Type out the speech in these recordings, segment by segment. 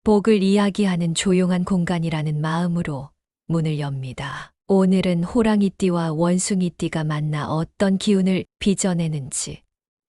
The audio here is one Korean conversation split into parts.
복을 이야기하는 조용한 공간이라는 마음으로 문을 엽니다. 오늘은 호랑이띠와 원숭이띠가 만나 어떤 기운을 빚어내는지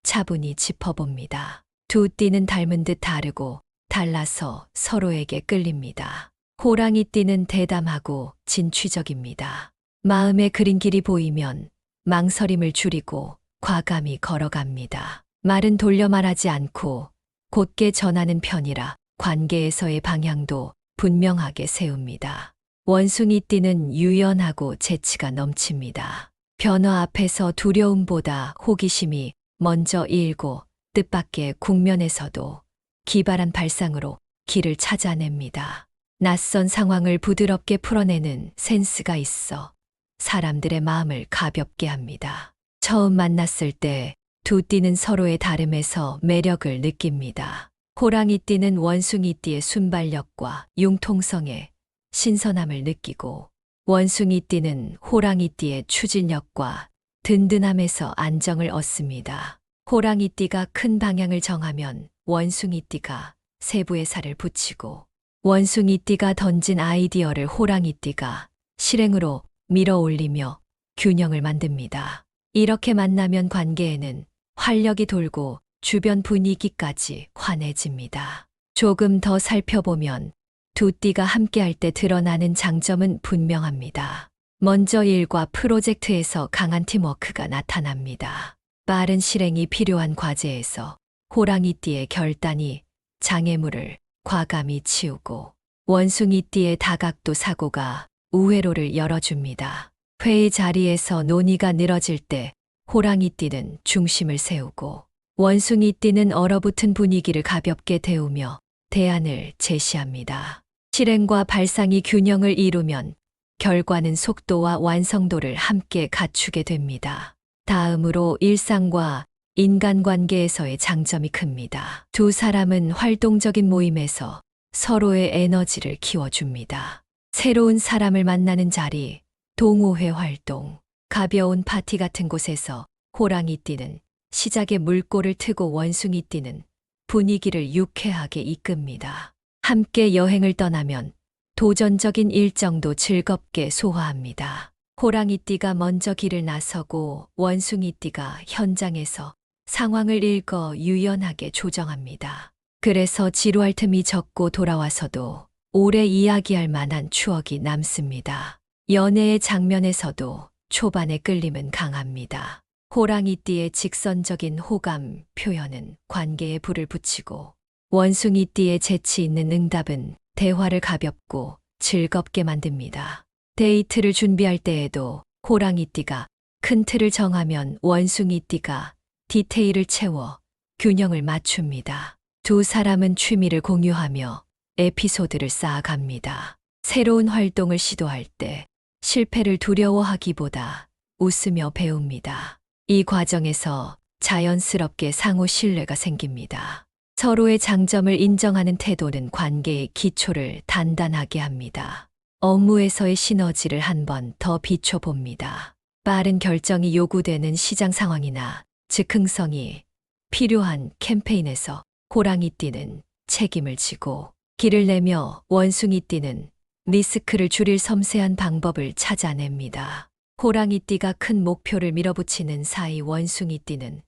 차분히 짚어봅니다. 두 띠는 닮은 듯 다르고 달라서 서로에게 끌립니다. 호랑이띠는 대담하고 진취적입니다. 마음에 그린 길이 보이면 망설임을 줄이고 과감히 걸어갑니다. 말은 돌려 말하지 않고 곧게 전하는 편이라 관계에서의 방향도 분명하게 세웁니다. 원숭이띠는 유연하고 재치가 넘칩니다. 변화 앞에서 두려움보다 호기심이 먼저 일고 뜻밖의 국면에서도 기발한 발상으로 길을 찾아냅니다. 낯선 상황을 부드럽게 풀어내는 센스가 있어 사람들의 마음을 가볍게 합니다. 처음 만났을 때 두 띠는 서로의 다름에서 매력을 느낍니다. 호랑이띠는 원숭이띠의 순발력과 융통성에 신선함을 느끼고 원숭이띠는 호랑이띠의 추진력과 든든함에서 안정을 얻습니다. 호랑이띠가 큰 방향을 정하면 원숭이띠가 세부의 살을 붙이고 원숭이띠가 던진 아이디어를 호랑이띠가 실행으로 밀어 올리며 균형을 만듭니다. 이렇게 만나면 관계에는 활력이 돌고 주변 분위기까지 환해집니다. 조금 더 살펴보면 두 띠가 함께할 때 드러나는 장점은 분명합니다. 먼저 일과 프로젝트에서 강한 팀워크가 나타납니다. 빠른 실행이 필요한 과제에서 호랑이띠의 결단이 장애물을 과감히 치우고 원숭이띠의 다각도 사고가 우회로를 열어줍니다. 회의 자리에서 논의가 늘어질 때 호랑이띠는 중심을 세우고 원숭이띠는 얼어붙은 분위기를 가볍게 데우며 대안을 제시합니다. 실행과 발상이 균형을 이루면 결과는 속도와 완성도를 함께 갖추게 됩니다. 다음으로 일상과 인간관계에서의 장점이 큽니다. 두 사람은 활동적인 모임에서 서로의 에너지를 키워줍니다. 새로운 사람을 만나는 자리, 동호회 활동, 가벼운 파티 같은 곳에서 호랑이띠는 시작에 물꼬를 트고 원숭이띠는 분위기를 유쾌하게 이끕니다. 함께 여행을 떠나면 도전적인 일정도 즐겁게 소화합니다. 호랑이띠가 먼저 길을 나서고 원숭이띠가 현장에서 상황을 읽어 유연하게 조정합니다. 그래서 지루할 틈이 적고 돌아와서도 오래 이야기할 만한 추억이 남습니다. 연애의 장면에서도 초반의 끌림은 강합니다. 호랑이띠의 직선적인 호감 표현은 관계에 불을 붙이고 원숭이띠의 재치 있는 응답은 대화를 가볍고 즐겁게 만듭니다. 데이트를 준비할 때에도 호랑이띠가 큰 틀을 정하면 원숭이띠가 디테일을 채워 균형을 맞춥니다. 두 사람은 취미를 공유하며 에피소드를 쌓아갑니다. 새로운 활동을 시도할 때 실패를 두려워하기보다 웃으며 배웁니다. 이 과정에서 자연스럽게 상호 신뢰가 생깁니다. 서로의 장점을 인정하는 태도는 관계의 기초를 단단하게 합니다. 업무에서의 시너지를 한 번 더 비춰봅니다. 빠른 결정이 요구되는 시장 상황이나 즉흥성이 필요한 캠페인에서 호랑이띠는 책임을 지고 길을 내며 원숭이띠는 리스크를 줄일 섬세한 방법을 찾아냅니다. 호랑이띠가 큰 목표를 밀어붙이는 사이 원숭이띠는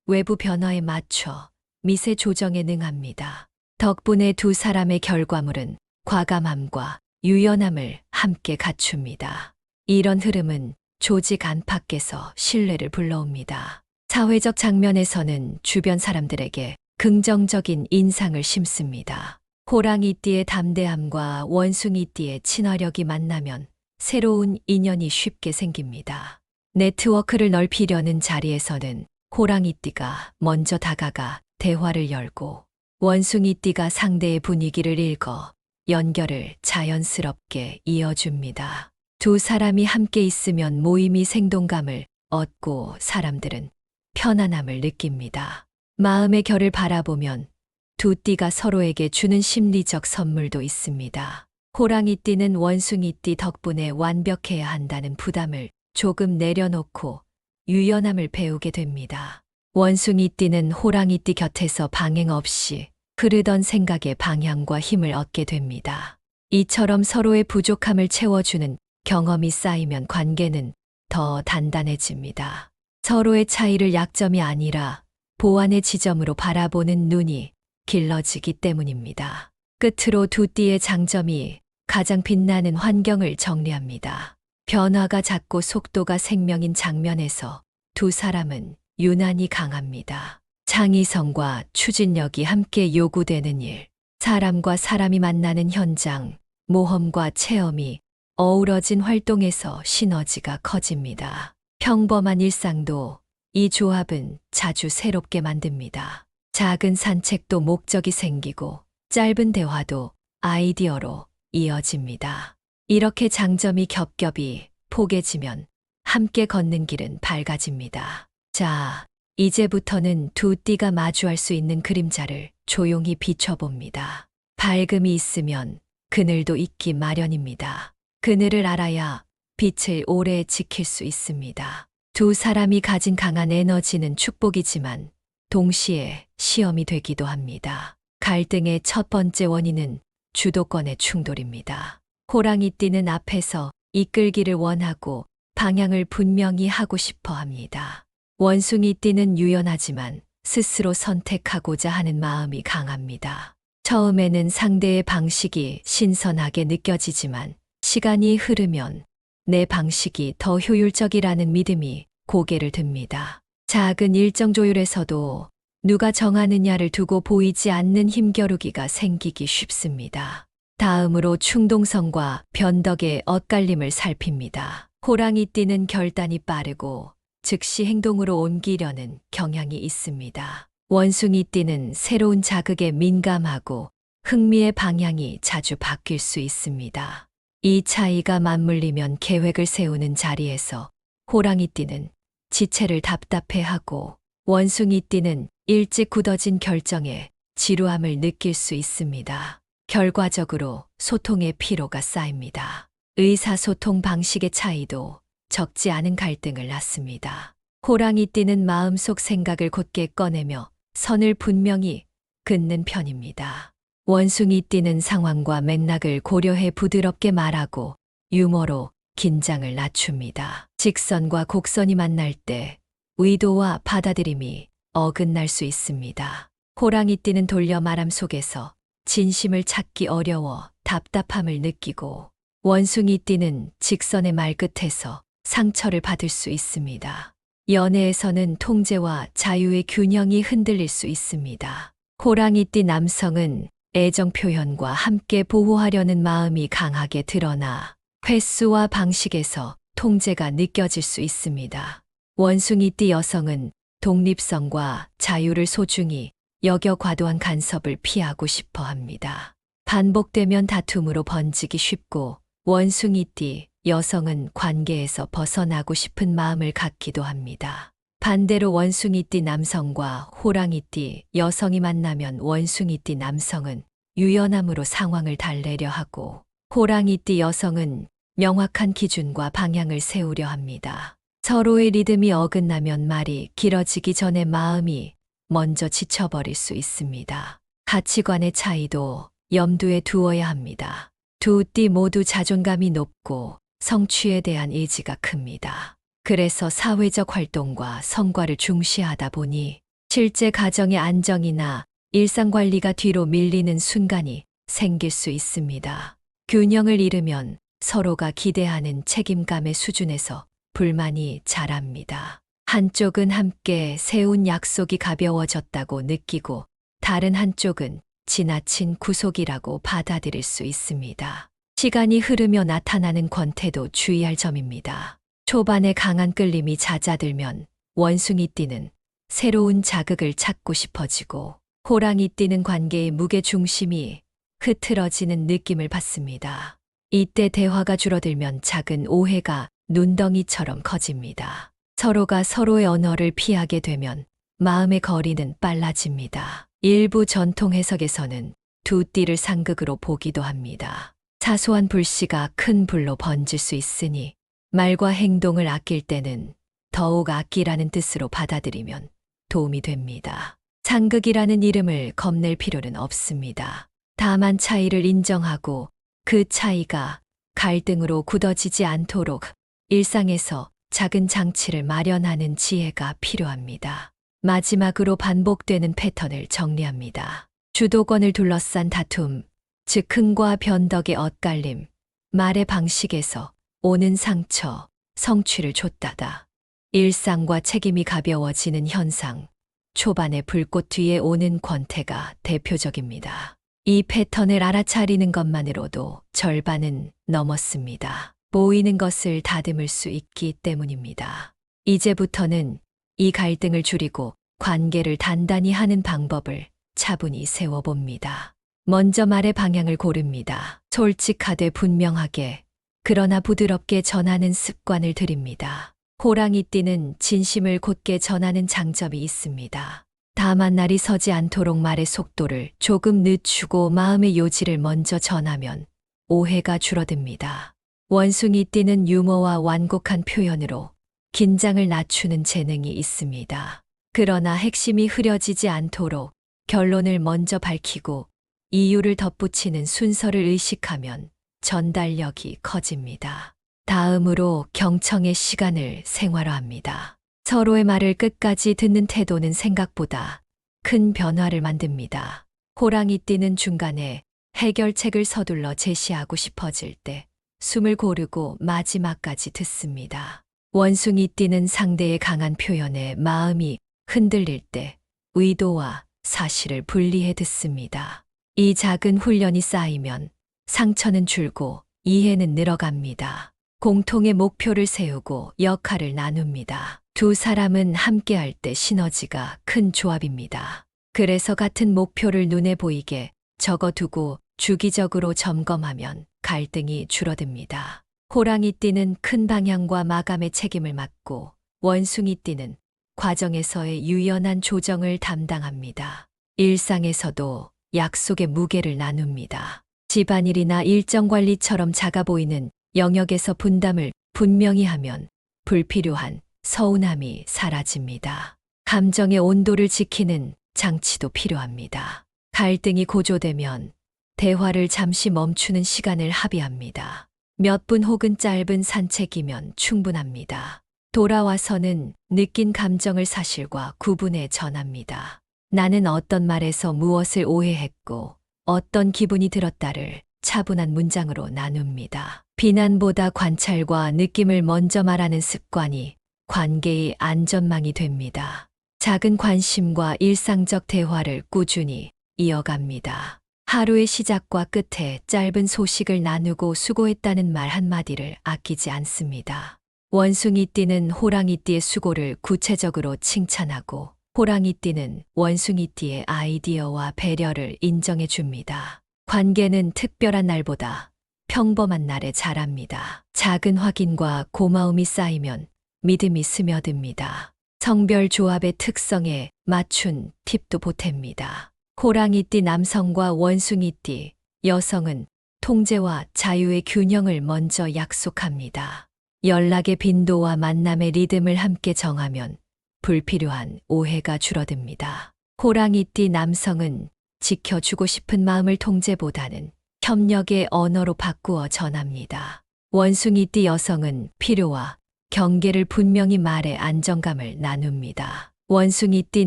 외부 변화에 맞춰 미세 조정에 능합니다. 덕분에 두 사람의 결과물은 과감함과 유연함을 함께 갖춥니다. 이런 흐름은 조직 안팎에서 신뢰를 불러옵니다. 사회적 장면에서는 주변 사람들에게 긍정적인 인상을 심습니다. 호랑이띠의 담대함과 원숭이띠의 친화력이 만나면 새로운 인연이 쉽게 생깁니다. 네트워크를 넓히려는 자리에서는 호랑이띠가 먼저 다가가 대화를 열고 원숭이띠가 상대의 분위기를 읽어 연결을 자연스럽게 이어줍니다. 두 사람이 함께 있으면 모임이 생동감을 얻고 사람들은 편안함을 느낍니다. 마음의 결을 바라보면 두 띠가 서로에게 주는 심리적 선물도 있습니다. 호랑이띠는 원숭이띠 덕분에 완벽해야 한다는 부담을 조금 내려놓고 유연함을 배우게 됩니다. 원숭이띠는 호랑이띠 곁에서 방행 없이 흐르던 생각의 방향과 힘을 얻게 됩니다. 이처럼 서로의 부족함을 채워주는 경험이 쌓이면 관계는 더 단단해집니다. 서로의 차이를 약점이 아니라 보완의 지점으로 바라보는 눈이 길러지기 때문입니다. 끝으로 두 띠의 장점이 가장 빛나는 환경을 정리합니다. 변화가 작고 속도가 생명인 장면에서 두 사람은 유난히 강합니다. 창의성과 추진력이 함께 요구되는 일, 사람과 사람이 만나는 현장, 모험과 체험이 어우러진 활동에서 시너지가 커집니다. 평범한 일상도 이 조합은 자주 새롭게 만듭니다. 작은 산책도 목적이 생기고 짧은 대화도 아이디어로 이어집니다. 이렇게 장점이 겹겹이 포개지면 함께 걷는 길은 밝아집니다. 자, 이제부터는 두 띠가 마주할 수 있는 그림자를 조용히 비춰봅니다. 밝음이 있으면 그늘도 있기 마련입니다. 그늘을 알아야 빛을 오래 지킬 수 있습니다. 두 사람이 가진 강한 에너지는 축복이지만 동시에 시험이 되기도 합니다. 갈등의 첫 번째 원인은 주도권의 충돌입니다. 호랑이띠는 앞에서 이끌기를 원하고 방향을 분명히 하고 싶어 합니다. 원숭이띠는 유연하지만 스스로 선택하고자 하는 마음이 강합니다. 처음에는 상대의 방식이 신선하게 느껴지지만 시간이 흐르면 내 방식이 더 효율적이라는 믿음이 고개를 듭니다. 작은 일정 조율에서도 누가 정하느냐를 두고 보이지 않는 힘겨루기가 생기기 쉽습니다. 다음으로 충동성과 변덕의 엇갈림을 살핍니다. 호랑이띠는 결단이 빠르고 즉시 행동으로 옮기려는 경향이 있습니다. 원숭이띠는 새로운 자극에 민감하고 흥미의 방향이 자주 바뀔 수 있습니다. 이 차이가 맞물리면 계획을 세우는 자리에서 호랑이띠는 지체를 답답해하고 원숭이띠는 일찍 굳어진 결정에 지루함을 느낄 수 있습니다. 결과적으로 소통의 피로가 쌓입니다. 의사소통 방식의 차이도 적지 않은 갈등을 낳습니다. 호랑이띠는 마음속 생각을 곧게 꺼내며 선을 분명히 긋는 편입니다. 원숭이띠는 상황과 맥락을 고려해 부드럽게 말하고 유머로 긴장을 낮춥니다. 직선과 곡선이 만날 때 의도와 받아들임이 어긋날 수 있습니다. 호랑이띠는 돌려 말함 속에서 진심을 찾기 어려워 답답함을 느끼고 원숭이띠는 직선의 말끝에서 상처를 받을 수 있습니다. 연애에서는 통제와 자유의 균형이 흔들릴 수 있습니다. 호랑이띠 남성은 애정 표현과 함께 보호하려는 마음이 강하게 드러나 횟수와 방식에서 통제가 느껴질 수 있습니다. 원숭이띠 여성은 독립성과 자유를 소중히 여겨 과도한 간섭을 피하고 싶어 합니다. 반복되면 다툼으로 번지기 쉽고 원숭이띠 여성은 관계에서 벗어나고 싶은 마음을 갖기도 합니다. 반대로 원숭이띠 남성과 호랑이띠 여성이 만나면 원숭이띠 남성은 유연함으로 상황을 달래려 하고 호랑이띠 여성은 명확한 기준과 방향을 세우려 합니다. 서로의 리듬이 어긋나면 말이 길어지기 전에 마음이 먼저 지쳐버릴 수 있습니다. 가치관의 차이도 염두에 두어야 합니다. 두 띠 모두 자존감이 높고 성취에 대한 의지가 큽니다. 그래서 사회적 활동과 성과를 중시하다 보니 실제 가정의 안정이나 일상관리가 뒤로 밀리는 순간이 생길 수 있습니다. 균형을 잃으면 서로가 기대하는 책임감의 수준에서 불만이 자랍니다. 한쪽은 함께 세운 약속이 가벼워졌다고 느끼고 다른 한쪽은 지나친 구속이라고 받아들일 수 있습니다. 시간이 흐르며 나타나는 권태도 주의할 점입니다. 초반에 강한 끌림이 잦아들면 원숭이띠는 새로운 자극을 찾고 싶어지고 호랑이띠는 관계의 무게중심이 흐트러지는 느낌을 받습니다. 이때 대화가 줄어들면 작은 오해가 눈덩이처럼 커집니다. 서로가 서로의 언어를 피하게 되면 마음의 거리는 빨라집니다. 일부 전통 해석에서는 두 띠를 상극으로 보기도 합니다. 사소한 불씨가 큰 불로 번질 수 있으니 말과 행동을 아낄 때는 더욱 아끼라는 뜻으로 받아들이면 도움이 됩니다. 상극이라는 이름을 겁낼 필요는 없습니다. 다만 차이를 인정하고 그 차이가 갈등으로 굳어지지 않도록 일상에서 작은 장치를 마련하는 지혜가 필요합니다. 마지막으로 반복되는 패턴을 정리합니다. 주도권을 둘러싼 다툼, 즉 흥과 변덕의 엇갈림, 말의 방식에서 오는 상처, 성취를 줬다다. 일상과 책임이 가벼워지는 현상, 초반의 불꽃 뒤에 오는 권태가 대표적입니다. 이 패턴을 알아차리는 것만으로도 절반은 넘었습니다. 보이는 것을 다듬을 수 있기 때문입니다. 이제부터는 이 갈등을 줄이고 관계를 단단히 하는 방법을 차분히 세워봅니다. 먼저 말의 방향을 고릅니다. 솔직하되 분명하게, 그러나 부드럽게 전하는 습관을 들입니다. 호랑이띠는 진심을 곧게 전하는 장점이 있습니다. 다만 날이 서지 않도록 말의 속도를 조금 늦추고 마음의 요지를 먼저 전하면 오해가 줄어듭니다. 원숭이띠는 유머와 완곡한 표현으로 긴장을 낮추는 재능이 있습니다. 그러나 핵심이 흐려지지 않도록 결론을 먼저 밝히고 이유를 덧붙이는 순서를 의식하면 전달력이 커집니다. 다음으로 경청의 시간을 생활화합니다. 서로의 말을 끝까지 듣는 태도는 생각보다 큰 변화를 만듭니다. 호랑이띠는 중간에 해결책을 서둘러 제시하고 싶어질 때 숨을 고르고 마지막까지 듣습니다. 원숭이띠는 상대의 강한 표현에 마음이 흔들릴 때 의도와 사실을 분리해 듣습니다. 이 작은 훈련이 쌓이면 상처는 줄고 이해는 늘어갑니다. 공통의 목표를 세우고 역할을 나눕니다. 두 사람은 함께할 때 시너지가 큰 조합입니다. 그래서 같은 목표를 눈에 보이게 적어두고 주기적으로 점검하면 갈등이 줄어듭니다. 호랑이띠는 큰 방향과 마감의 책임을 맡고 원숭이띠는 과정에서의 유연한 조정을 담당합니다. 일상에서도 약속의 무게를 나눕니다. 집안일이나 일정 관리처럼 작아 보이는 영역에서 분담을 분명히 하면 불필요한 서운함이 사라집니다. 감정의 온도를 지키는 장치도 필요합니다. 갈등이 고조되면 대화를 잠시 멈추는 시간을 합의합니다. 몇 분 혹은 짧은 산책이면 충분합니다. 돌아와서는 느낀 감정을 사실과 구분해 전합니다. 나는 어떤 말에서 무엇을 오해했고 어떤 기분이 들었다를 차분한 문장으로 나눕니다. 비난보다 관찰과 느낌을 먼저 말하는 습관이 관계의 안전망이 됩니다. 작은 관심과 일상적 대화를 꾸준히 이어갑니다. 하루의 시작과 끝에 짧은 소식을 나누고 수고했다는 말 한마디를 아끼지 않습니다. 원숭이띠는 호랑이띠의 수고를 구체적으로 칭찬하고 호랑이띠는 원숭이띠의 아이디어와 배려를 인정해 줍니다. 관계는 특별한 날보다 평범한 날에 자랍니다. 작은 확인과 고마움이 쌓이면 믿음이 스며듭니다. 성별 조합의 특성에 맞춘 팁도 보탭니다. 호랑이띠 남성과 원숭이띠 여성은 통제와 자유의 균형을 먼저 약속합니다. 연락의 빈도와 만남의 리듬을 함께 정하면 불필요한 오해가 줄어듭니다. 호랑이띠 남성은 지켜주고 싶은 마음을 통제보다는 협력의 언어로 바꾸어 전합니다. 원숭이띠 여성은 필요와 경계를 분명히 말해 안정감을 나눕니다. 원숭이띠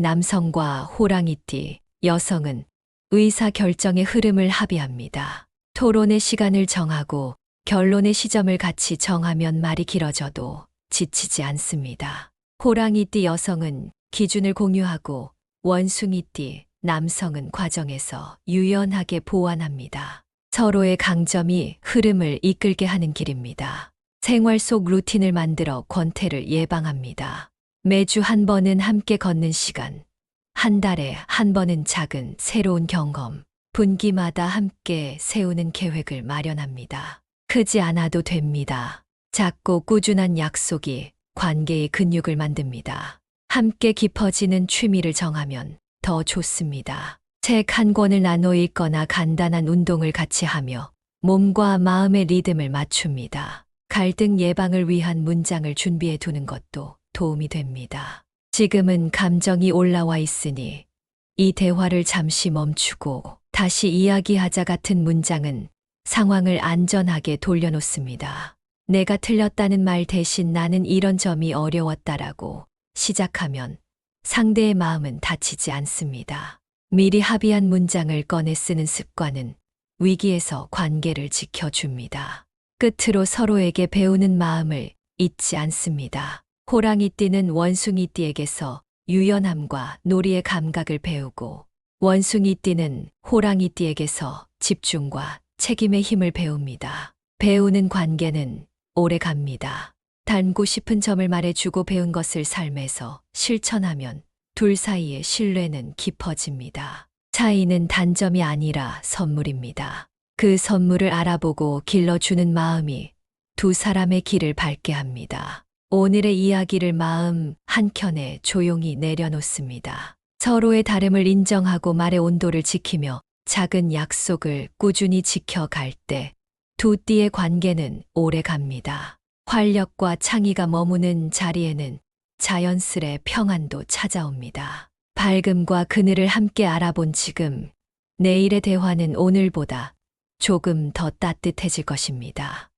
남성과 호랑이띠 여성은 의사 결정의 흐름을 합의합니다. 토론의 시간을 정하고 결론의 시점을 같이 정하면 말이 길어져도 지치지 않습니다. 호랑이띠 여성은 기준을 공유하고 원숭이띠 남성은 과정에서 유연하게 보완합니다. 서로의 강점이 흐름을 이끌게 하는 길입니다. 생활 속 루틴을 만들어 권태를 예방합니다. 매주 한 번은 함께 걷는 시간, 한 달에 한 번은 작은 새로운 경험, 분기마다 함께 세우는 계획을 마련합니다. 크지 않아도 됩니다. 작고 꾸준한 약속이 관계의 근육을 만듭니다. 함께 깊어지는 취미를 정하면 더 좋습니다. 책 한 권을 나눠 읽거나 간단한 운동을 같이 하며 몸과 마음의 리듬을 맞춥니다. 갈등 예방을 위한 문장을 준비해 두는 것도 도움이 됩니다. 지금은 감정이 올라와 있으니 이 대화를 잠시 멈추고 다시 이야기하자 같은 문장은 상황을 안전하게 돌려놓습니다. 내가 틀렸다는 말 대신 나는 이런 점이 어려웠다라고 시작하면 상대의 마음은 다치지 않습니다. 미리 합의한 문장을 꺼내 쓰는 습관은 위기에서 관계를 지켜줍니다. 끝으로 서로에게 배우는 마음을 잊지 않습니다. 호랑이띠는 원숭이띠에게서 유연함과 놀이의 감각을 배우고 원숭이띠는 호랑이띠에게서 집중과 책임의 힘을 배웁니다. 배우는 관계는 오래 갑니다. 닮고 싶은 점을 말해주고 배운 것을 삶에서 실천하면 둘 사이의 신뢰는 깊어집니다. 차이는 단점이 아니라 선물입니다. 그 선물을 알아보고 길러주는 마음이 두 사람의 길을 밝게 합니다. 오늘의 이야기를 마음 한켠에 조용히 내려놓습니다. 서로의 다름을 인정하고 말의 온도를 지키며 작은 약속을 꾸준히 지켜갈 때 두 띠의 관계는 오래 갑니다. 활력과 창의가 머무는 자리에는 자연스레 평안도 찾아옵니다. 밝음과 그늘을 함께 알아본 지금, 내일의 대화는 오늘보다 조금 더 따뜻해질 것입니다.